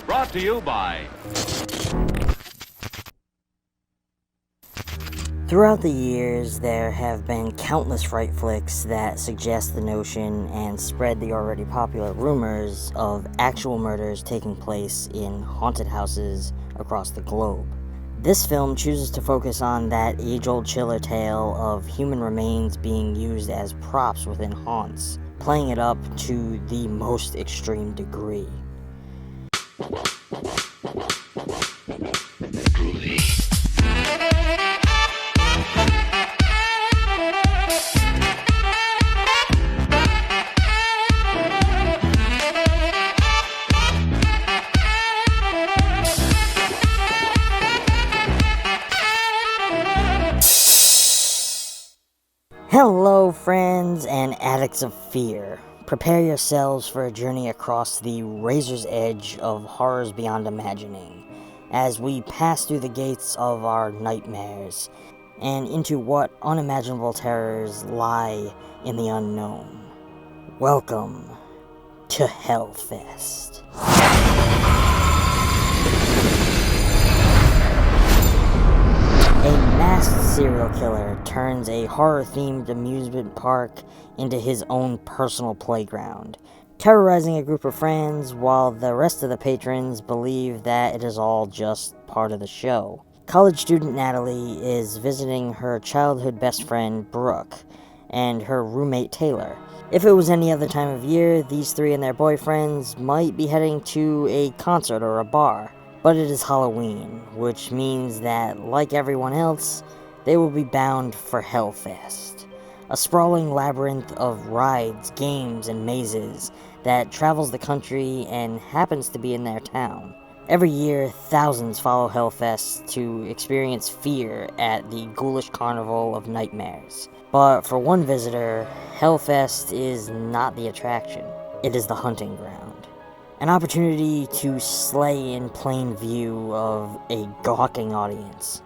Brought to you by... Throughout the years, there have been countless fright flicks that suggest the notion and spread the already popular rumors of actual murders taking place in haunted houses across the globe. This film chooses to focus on that age-old chiller tale of human remains being used as props within haunts, playing it up to the most extreme degree. Hello, friends and addicts of fear. Prepare yourselves for a journey across the razor's edge of horrors beyond imagining, as we pass through the gates of our nightmares and into what unimaginable terrors lie in the unknown. Welcome to Hellfest. A masked serial killer turns a horror-themed amusement park into his own personal playground, terrorizing a group of friends while the rest of the patrons believe that it is all just part of the show. College student Natalie is visiting her childhood best friend Brooke and her roommate Taylor. If it was any other time of year, these three and their boyfriends might be heading to a concert or a bar. But it is Halloween, which means that, like everyone else, they will be bound for Hellfest, a sprawling labyrinth of rides, games, and mazes that travels the country and happens to be in their town. Every year, thousands follow Hellfest to experience fear at the ghoulish carnival of nightmares. But for one visitor, Hellfest is not the attraction, it is the hunting ground. An opportunity to slay in plain view of a gawking audience.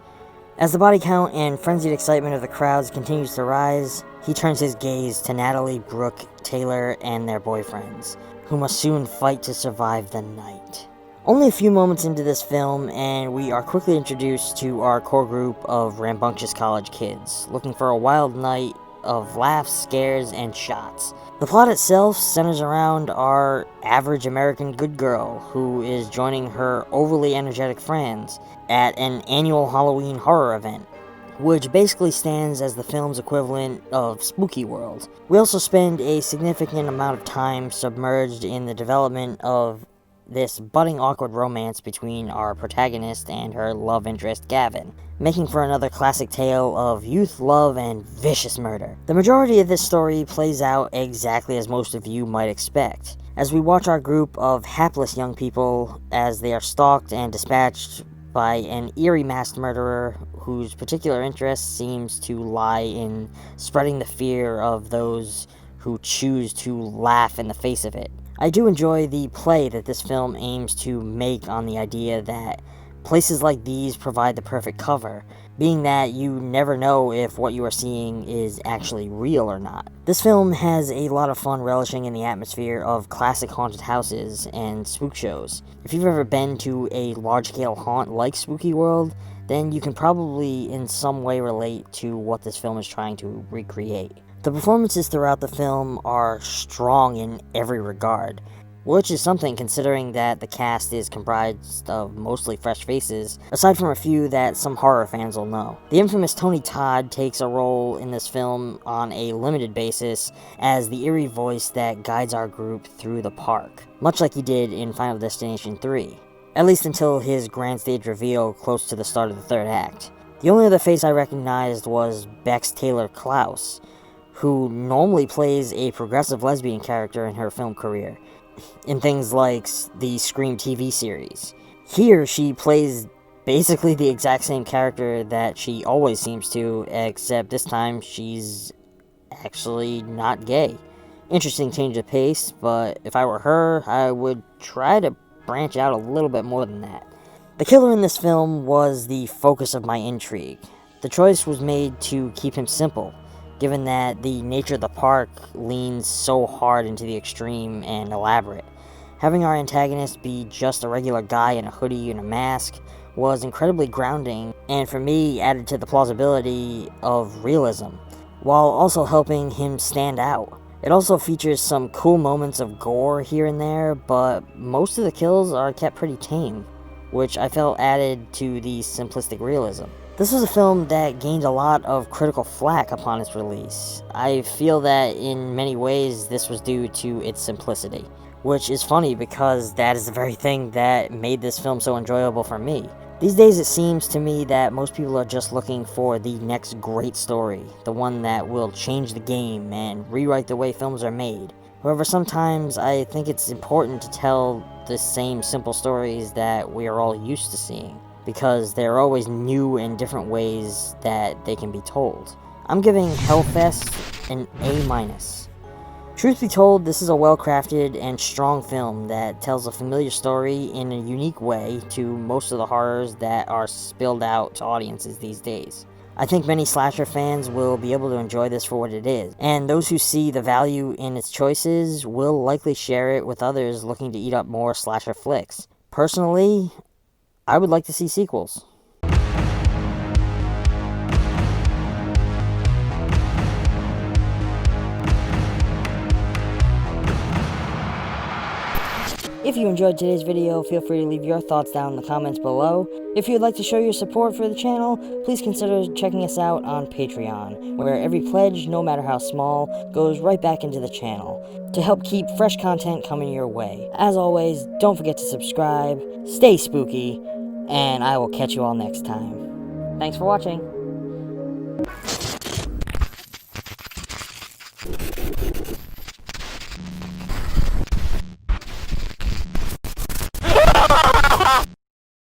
As the body count and frenzied excitement of the crowds continues to rise, he turns his gaze to Natalie, Brooke, Taylor, and their boyfriends, who must soon fight to survive the night. Only a few moments into this film, and we are quickly introduced to our core group of rambunctious college kids, looking for a wild night of laughs, scares, and shots. The plot itself centers around our average American good girl who is joining her overly energetic friends at an annual Halloween horror event, which basically stands as the film's equivalent of Spooky World. We also spend a significant amount of time submerged in the development of this budding awkward romance between our protagonist and her love interest Gavin, making for another classic tale of youth, love, and vicious murder. The majority of this story plays out exactly as most of you might expect, as we watch our group of hapless young people as they are stalked and dispatched by an eerie masked murderer whose particular interest seems to lie in spreading the fear of those who choose to laugh in the face of it. I do enjoy the play that this film aims to make on the idea that places like these provide the perfect cover, being that you never know if what you are seeing is actually real or not. This film has a lot of fun relishing in the atmosphere of classic haunted houses and spook shows. If you've ever been to a large-scale haunt like Spooky World, then you can probably in some way relate to what this film is trying to recreate. The performances throughout the film are strong in every regard, which is something considering that the cast is comprised of mostly fresh faces, aside from a few that some horror fans will know. The infamous Tony Todd takes a role in this film on a limited basis as the eerie voice that guides our group through the park, much like he did in Final Destination 3, at least until his grand stage reveal close to the start of the third act. The only other face I recognized was Bex Taylor Klaus, who normally plays a progressive lesbian character in her film career, in things like the Scream TV series. Here, she plays basically the exact same character that she always seems to, except this time she's actually not gay. Interesting change of pace, but if I were her, I would try to branch out a little bit more than that. The killer in this film was the focus of my intrigue. The choice was made to keep him simple, given that the nature of the park leans so hard into the extreme and elaborate, Having our antagonist be just a regular guy in a hoodie and a mask was incredibly grounding, and for me added to the plausibility of realism, while also helping him stand out. It also features some cool moments of gore here and there, but most of the kills are kept pretty tame, which I felt added to the simplistic realism. This was a film that gained a lot of critical flack upon its release. I feel that in many ways this was due to its simplicity, which is funny because that is the very thing that made this film so enjoyable for me. These days it seems to me that most people are just looking for the next great story, the one that will change the game and rewrite the way films are made. However, sometimes I think it's important to tell the same simple stories that we are all used to seeing, because there are always new and different ways that they can be told. I'm giving Hellfest an A-. Truth be told, this is a well-crafted and strong film that tells a familiar story in a unique way to most of the horrors that are spilled out to audiences these days. I think many slasher fans will be able to enjoy this for what it is, and those who see the value in its choices will likely share it with others looking to eat up more slasher flicks. Personally, I would like to see sequels. If you enjoyed today's video, feel free to leave your thoughts down in the comments below. If you'd like to show your support for the channel, please consider checking us out on Patreon, where every pledge, no matter how small, goes right back into the channel, to help keep fresh content coming your way. As always, don't forget to subscribe, stay spooky, and I will catch you all next time. Thanks for watching.